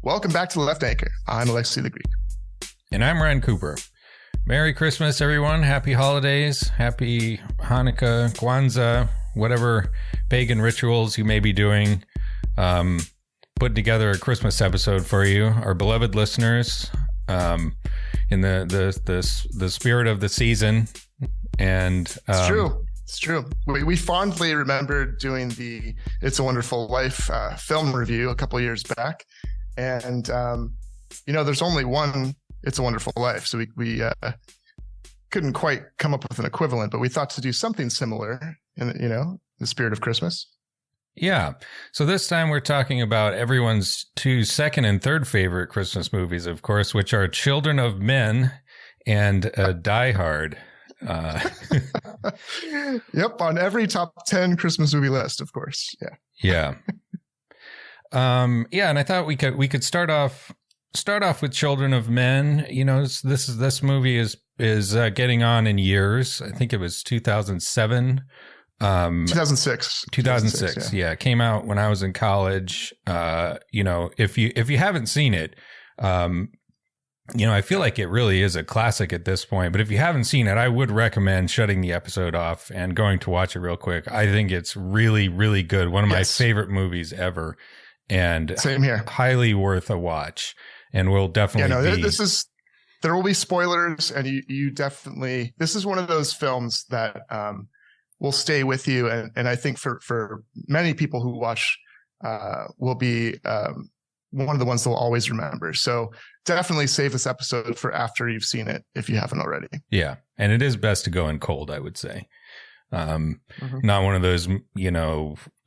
Welcome back to the Left Anchor. I'm Alexi the Greek. And I'm Ryan Cooper. Merry Christmas, everyone. Happy holidays. Happy Hanukkah, Kwanzaa, whatever pagan rituals you may be doing. Putting together a Christmas episode for you, our beloved listeners, in the spirit of the season. And it's true. It's true. We fondly remember doing the It's a Wonderful Life film review a couple of years back. And, there's only one It's a Wonderful Life. So we couldn't quite come up with an equivalent, but we thought to do something similar in, the spirit of Christmas. Yeah. So this time we're talking about everyone's two second and third favorite Christmas movies, of course, which are Children of Men and Die Hard. Yep, on every top 10 Christmas movie list, of course. Yeah. And I thought we could start off with Children of Men. This movie is getting on in years. I think it was 2007. 2006. Yeah. It came out when I was in college. If you haven't seen it, I feel like it really is a classic at this point, but if you haven't seen it, I would recommend shutting the episode off and going to watch it real quick. I think it's really, really good. One of my favorite movies ever, and same here. Highly worth a watch. And we'll definitely there will be spoilers, and you definitely, this is one of those films that, will stay with you. And I think for many people who watch, will be, one of the ones they'll always remember. So definitely save this episode for after you've seen it, if you haven't already. Yeah. And it is best to go in cold, I would say. Not one of those,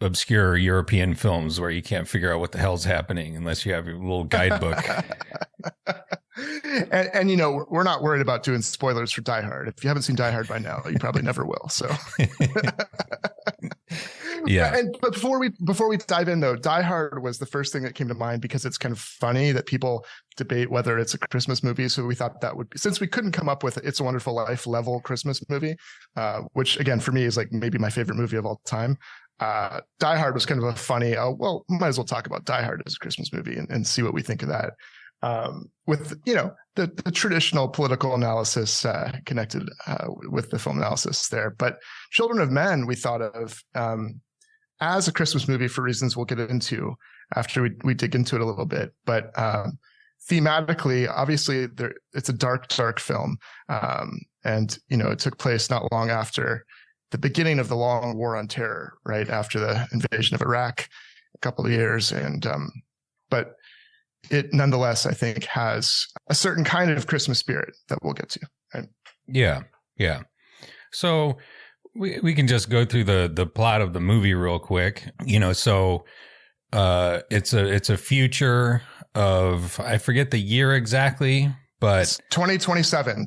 obscure European films where you can't figure out what the hell's happening unless you have your little guidebook. and we're not worried about doing spoilers for Die Hard. If you haven't seen Die Hard by now, you probably never will. So yeah. But before we dive in though, Die Hard was the first thing that came to mind because it's kind of funny that people debate whether it's a Christmas movie. So we thought that would be, since we couldn't come up with It's a Wonderful Life level Christmas movie, which again for me is like maybe my favorite movie of all time. Die Hard was kind of a funny, might as well talk about Die Hard as a Christmas movie and see what we think of that. With the traditional political analysis connected with the film analysis there, but Children of Men we thought of as a Christmas movie for reasons we'll get into after we dig into it a little bit. But thematically, obviously, it's a dark film, and it took place not long after the beginning of the long war on terror, right after the invasion of Iraq, a couple of years, and but it nonetheless, I think, has a certain kind of Christmas spirit that we'll get to. Right? Yeah. So we can just go through the plot of the movie real quick. It's a future of, I forget the year exactly, but it's 2027.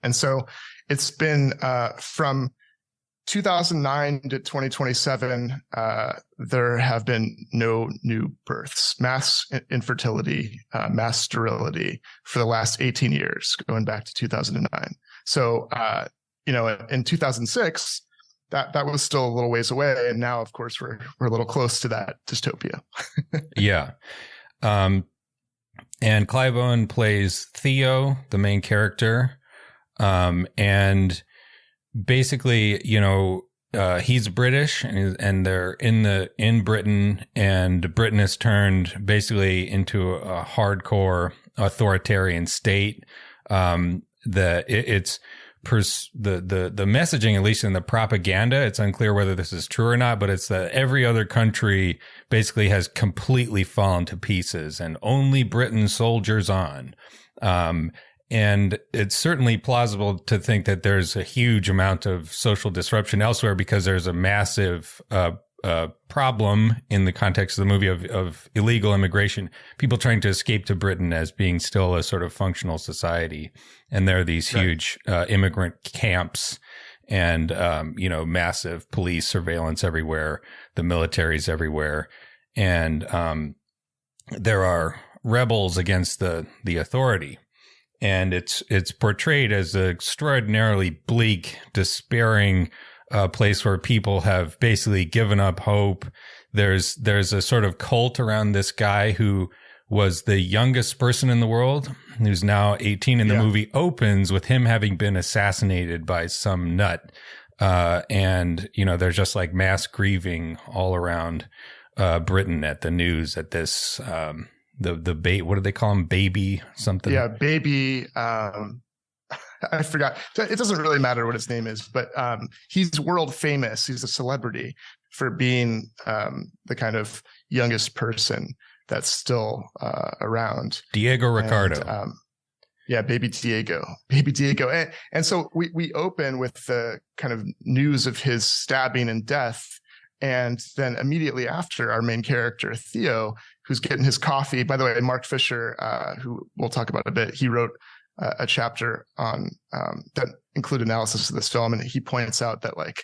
And so it's been from 2009 to 2027, there have been no new births, mass infertility, mass sterility for the last 18 years, going back to 2009. So, in 2006, that was still a little ways away. And now, of course, we're a little close to that dystopia. Yeah. And Clive Owen plays Theo, the main character. And basically, he's British and they're in Britain, and Britain has turned basically into a hardcore authoritarian state. The messaging, at least in the propaganda, it's unclear whether this is true or not, but it's that every other country basically has completely fallen to pieces and only Britain soldiers on. And it's certainly plausible to think that there's a huge amount of social disruption elsewhere because there's a massive problem in the context of the movie of illegal immigration, people trying to escape to Britain as being still a sort of functional society. And there are these huge immigrant camps and, massive police surveillance everywhere. The military's everywhere. And there are rebels against the authority. And it's portrayed as an extraordinarily bleak, despairing place where people have basically given up hope. There's a sort of cult around this guy who was the youngest person in the world, who's now 18. And the movie opens with him having been assassinated by some nut. And, you know, there's just like mass grieving all around Britain at the news at this, what do they call him? Baby something? Yeah, baby. I forgot. It doesn't really matter what his name is, but he's world famous. He's a celebrity for being the kind of youngest person that's still around. Diego Ricardo. And, baby Diego. And so we open with the kind of news of his stabbing and death. And then immediately after, our main character, Theo, who's getting his coffee. By the way, Mark Fisher, who we'll talk about a bit, he wrote a chapter on that include analysis of this film. And he points out that like,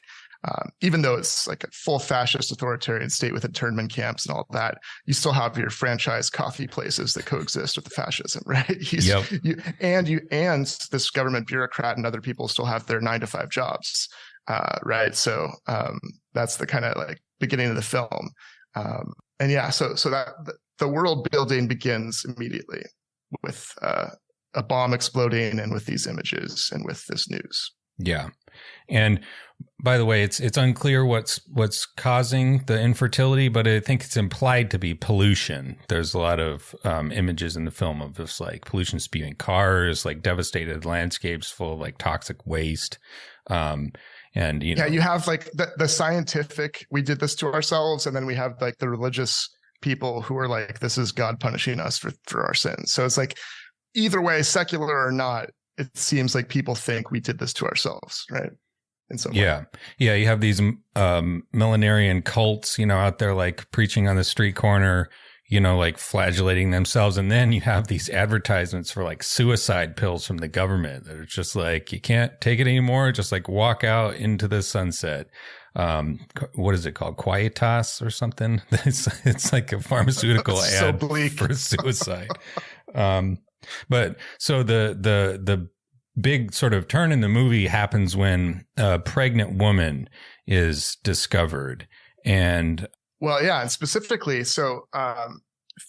even though it's like a full fascist authoritarian state with internment camps and all that, you still have your franchise coffee places that coexist with the fascism, right? And this government bureaucrat and other people still have their 9-to-5 jobs, right? So that's the kind of like beginning of the film. So that the world building begins immediately with a bomb exploding and with these images and with this news. Yeah. And by the way, it's unclear what's causing the infertility, but I think it's implied to be pollution. There's a lot of images in the film of just like pollution spewing cars, like devastated landscapes full of like toxic waste. And you know, you have like the scientific, we did this to ourselves, and then we have like the religious people who are like, this is God punishing us for our sins. So it's like, either way, secular or not, it seems like people think we did this to ourselves, right? In some way. Yeah. You have these millenarian cults, you know, out there like preaching on the street corner, you know, like flagellating themselves. And then you have these advertisements for like suicide pills from the government that are just like, you can't take it anymore. Just like walk out into the sunset. What is it called? Quietas or something? It's like a pharmaceutical ad for suicide. But so the big sort of turn in the movie happens when a pregnant woman is discovered. And and specifically, so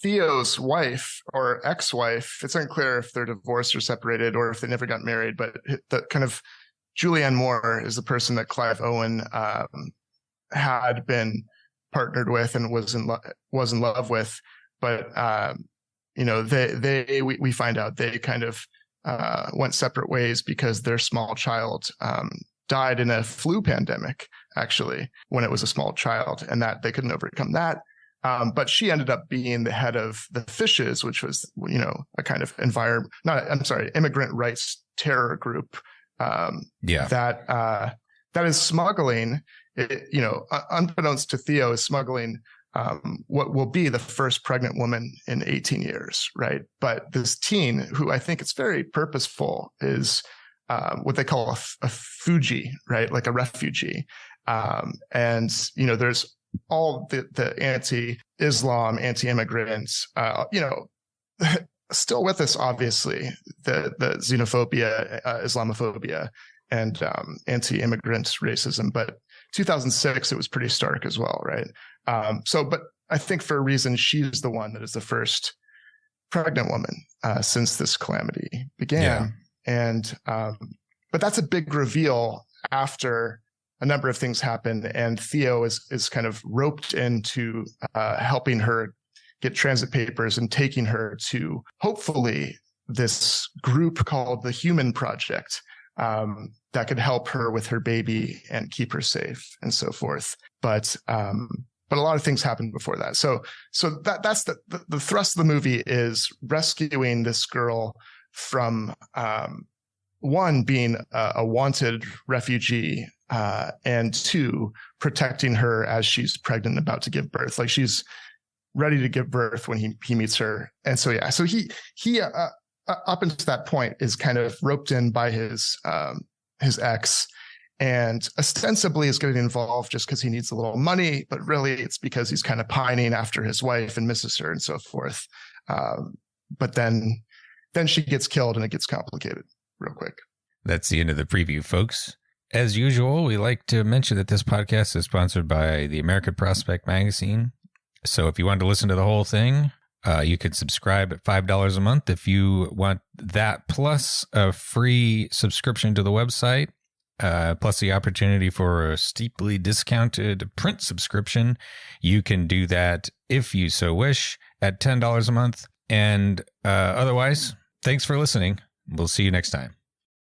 Theo's wife or ex-wife, it's unclear if they're divorced or separated or if they never got married, but the kind of Julianne Moore is the person that Clive Owen had been partnered with and was in love with, but we find out they kind of went separate ways because their small child died in a flu pandemic, actually, when it was a small child, and that they couldn't overcome that. But she ended up being the head of the Fishes, which was, you know, a kind of immigrant rights terror group. That is smuggling, unbeknownst to Theo, is smuggling what will be the first pregnant woman in 18 years, right? But this teen, who I think it's very purposeful, is what they call a Fuji, right? Like a refugee. And, you know, there's all the anti-Islam, anti-immigrants, still with us, obviously, the xenophobia, Islamophobia, and anti-immigrant racism. But 2006, it was pretty stark as well, right? But I think for a reason, she's the one that is the first pregnant woman since this calamity began. Yeah. And but that's a big reveal after a number of things happen, and Theo is kind of roped into helping her get transit papers and taking her to hopefully this group called the Human Project that could help her with her baby and keep her safe and so forth. But a lot of things happened before that. So that's the thrust of the movie is rescuing this girl from one, being a wanted refugee, and two, protecting her as she's pregnant and about to give birth. Like she's ready to give birth when he meets her. And so he up until that point is kind of roped in by his ex, and ostensibly is getting involved just because he needs a little money, but really it's because he's kind of pining after his wife and misses her and so forth. But then she gets killed and it gets complicated real quick. That's the end of the preview, folks. As usual, we like to mention that this podcast is sponsored by the American Prospect magazine. So if you want to listen to the whole thing, You can subscribe at $5 a month if you want that, plus a free subscription to the website, plus the opportunity for a steeply discounted print subscription. You can do that if you so wish at $10 a month. And otherwise, thanks for listening. We'll see you next time.